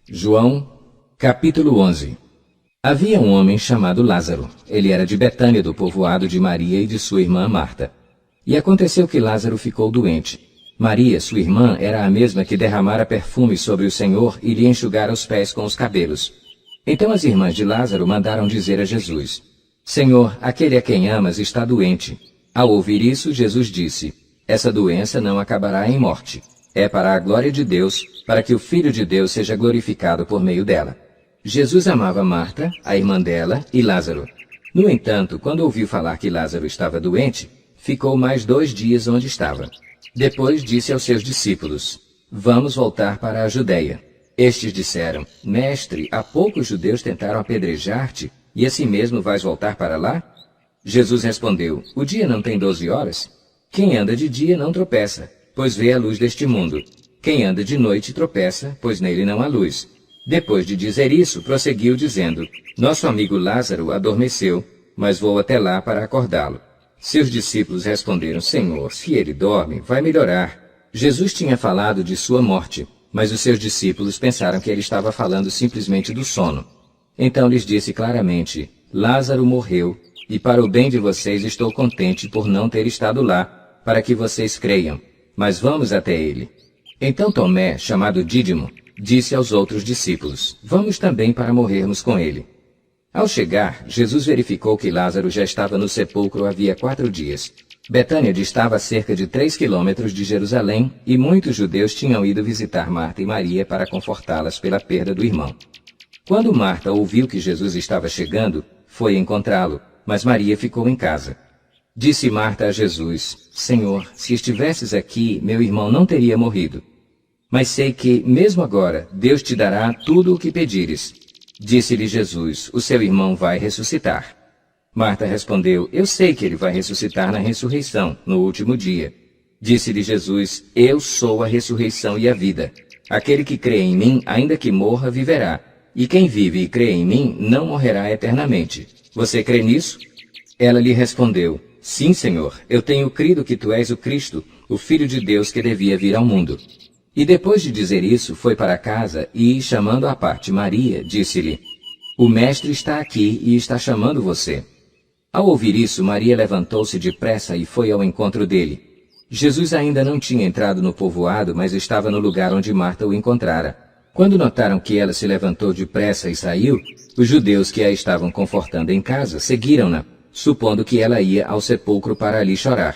João, capítulo 11. Havia um homem chamado Lázaro. Ele era de Betânia, do povoado de Maria e de sua irmã Marta. E aconteceu que Lázaro ficou doente. Maria, sua irmã, era a mesma que derramara perfume sobre o Senhor e lhe enxugara os pés com os cabelos. Então as irmãs de Lázaro mandaram dizer a Jesus: Senhor, aquele a quem amas está doente. Ao ouvir isso, Jesus disse: Essa doença não acabará em morte. É para a glória de Deus, para que o Filho de Deus seja glorificado por meio dela. Jesus amava Marta, a irmã dela, e Lázaro. No entanto, quando ouviu falar que Lázaro estava doente, ficou mais 2 dias onde estava. Depois disse aos seus discípulos: Vamos voltar para a Judeia. Estes disseram: Mestre, há pouco os judeus tentaram apedrejar-te, e assim mesmo vais voltar para lá? Jesus respondeu: O dia não tem 12 horas? Quem anda de dia não tropeça, pois vê a luz deste mundo. Quem anda de noite tropeça, pois nele não há luz. Depois de dizer isso, prosseguiu dizendo: Nosso amigo Lázaro adormeceu, mas vou até lá para acordá-lo. Seus discípulos responderam: Senhor, se ele dorme, vai melhorar. Jesus tinha falado de sua morte, mas os seus discípulos pensaram que ele estava falando simplesmente do sono. Então lhes disse claramente: Lázaro morreu, e para o bem de vocês estou contente por não ter estado lá, para que vocês creiam. Mas vamos até ele. Então Tomé, chamado Dídimo, disse aos outros discípulos: Vamos também para morrermos com ele. Ao chegar, Jesus verificou que Lázaro já estava no sepulcro havia 4 dias. Betânia distava a cerca de 3 quilômetros de Jerusalém, e muitos judeus tinham ido visitar Marta e Maria para confortá-las pela perda do irmão. Quando Marta ouviu que Jesus estava chegando, foi encontrá-lo, mas Maria ficou em casa. Disse Marta a Jesus: Senhor, se estivesses aqui, meu irmão não teria morrido. Mas sei que, mesmo agora, Deus te dará tudo o que pedires. Disse-lhe Jesus: O seu irmão vai ressuscitar. Marta respondeu: Eu sei que ele vai ressuscitar na ressurreição, no último dia. Disse-lhe Jesus: Eu sou a ressurreição e a vida. Aquele que crê em mim, ainda que morra, viverá. E quem vive e crê em mim, não morrerá eternamente. Você crê nisso? Ela lhe respondeu: Sim, Senhor, eu tenho crido que tu és o Cristo, o Filho de Deus que devia vir ao mundo. E depois de dizer isso, foi para casa e, chamando à parte Maria, disse-lhe: O Mestre está aqui e está chamando você. Ao ouvir isso, Maria levantou-se depressa e foi ao encontro dele. Jesus ainda não tinha entrado no povoado, mas estava no lugar onde Marta o encontrara. Quando notaram que ela se levantou depressa e saiu, os judeus que a estavam confortando em casa seguiram-na, supondo que ela ia ao sepulcro para ali chorar.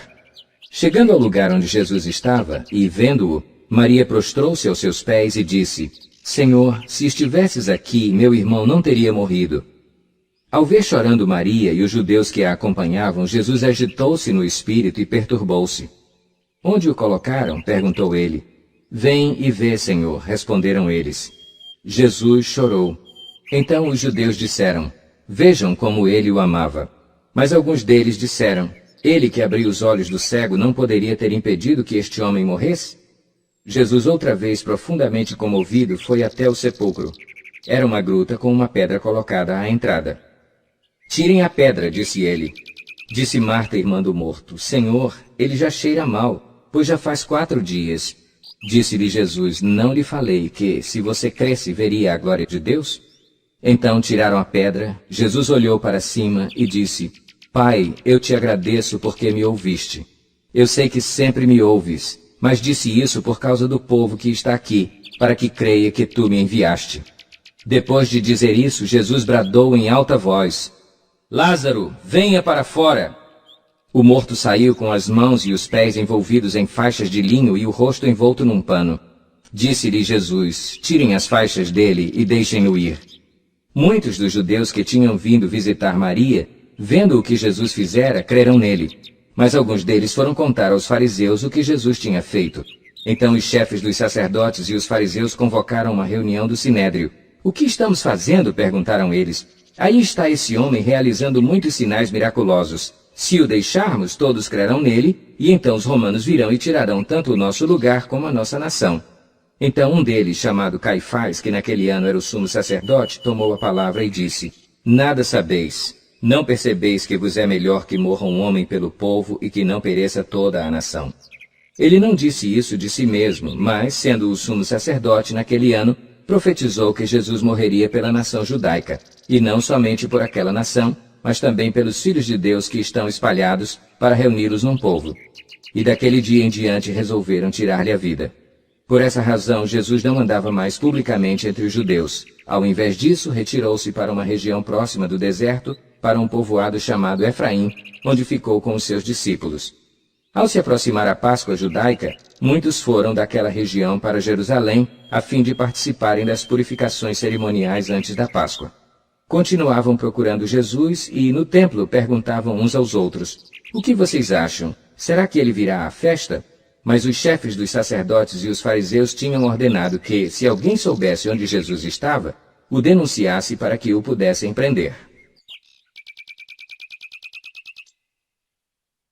Chegando ao lugar onde Jesus estava e vendo-o, Maria prostrou-se aos seus pés e disse: Senhor, se estivesses aqui, meu irmão não teria morrido. Ao ver chorando Maria e os judeus que a acompanhavam, Jesus agitou-se no espírito e perturbou-se. Onde o colocaram? Perguntou ele. Vem e vê, Senhor, responderam eles. Jesus chorou. Então os judeus disseram: Vejam como ele o amava. Mas alguns deles disseram: Ele que abriu os olhos do cego não poderia ter impedido que este homem morresse? Jesus, outra vez profundamente comovido, foi até o sepulcro. Era uma gruta com uma pedra colocada à entrada. Tirem a pedra, disse ele. Disse Marta, irmã do morto: Senhor, ele já cheira mal, pois já faz 4 dias. Disse-lhe Jesus: Não lhe falei que, se você cresce, veria a glória de Deus? Então tiraram a pedra. Jesus olhou para cima e disse: Pai, eu te agradeço porque me ouviste. Eu sei que sempre me ouves, mas disse isso por causa do povo que está aqui, para que creia que tu me enviaste. Depois de dizer isso, Jesus bradou em alta voz: Lázaro, venha para fora! O morto saiu com as mãos e os pés envolvidos em faixas de linho e o rosto envolto num pano. Disse-lhe Jesus: Tirem as faixas dele e deixem-no ir. Muitos dos judeus que tinham vindo visitar Maria, vendo o que Jesus fizera, creram nele. Mas alguns deles foram contar aos fariseus o que Jesus tinha feito. Então os chefes dos sacerdotes e os fariseus convocaram uma reunião do Sinédrio. O que estamos fazendo? Perguntaram eles. Aí está esse homem realizando muitos sinais miraculosos. Se o deixarmos, todos crerão nele, e então os romanos virão e tirarão tanto o nosso lugar como a nossa nação. Então um deles, chamado Caifás, que naquele ano era o sumo sacerdote, tomou a palavra e disse: Nada sabeis. Não percebeis que vos é melhor que morra um homem pelo povo e que não pereça toda a nação. Ele não disse isso de si mesmo, mas, sendo o sumo sacerdote naquele ano, profetizou que Jesus morreria pela nação judaica, e não somente por aquela nação, mas também pelos filhos de Deus que estão espalhados, para reuni-los num povo. E daquele dia em diante resolveram tirar-lhe a vida. Por essa razão, Jesus não andava mais publicamente entre os judeus. Ao invés disso, retirou-se para uma região próxima do deserto, para um povoado chamado Efraim, onde ficou com os seus discípulos. Ao se aproximar a Páscoa judaica, muitos foram daquela região para Jerusalém, a fim de participarem das purificações cerimoniais antes da Páscoa. Continuavam procurando Jesus e, no templo, perguntavam uns aos outros: "O que vocês acham? Será que ele virá à festa?" Mas os chefes dos sacerdotes e os fariseus tinham ordenado que, se alguém soubesse onde Jesus estava, o denunciasse para que o pudessem prender.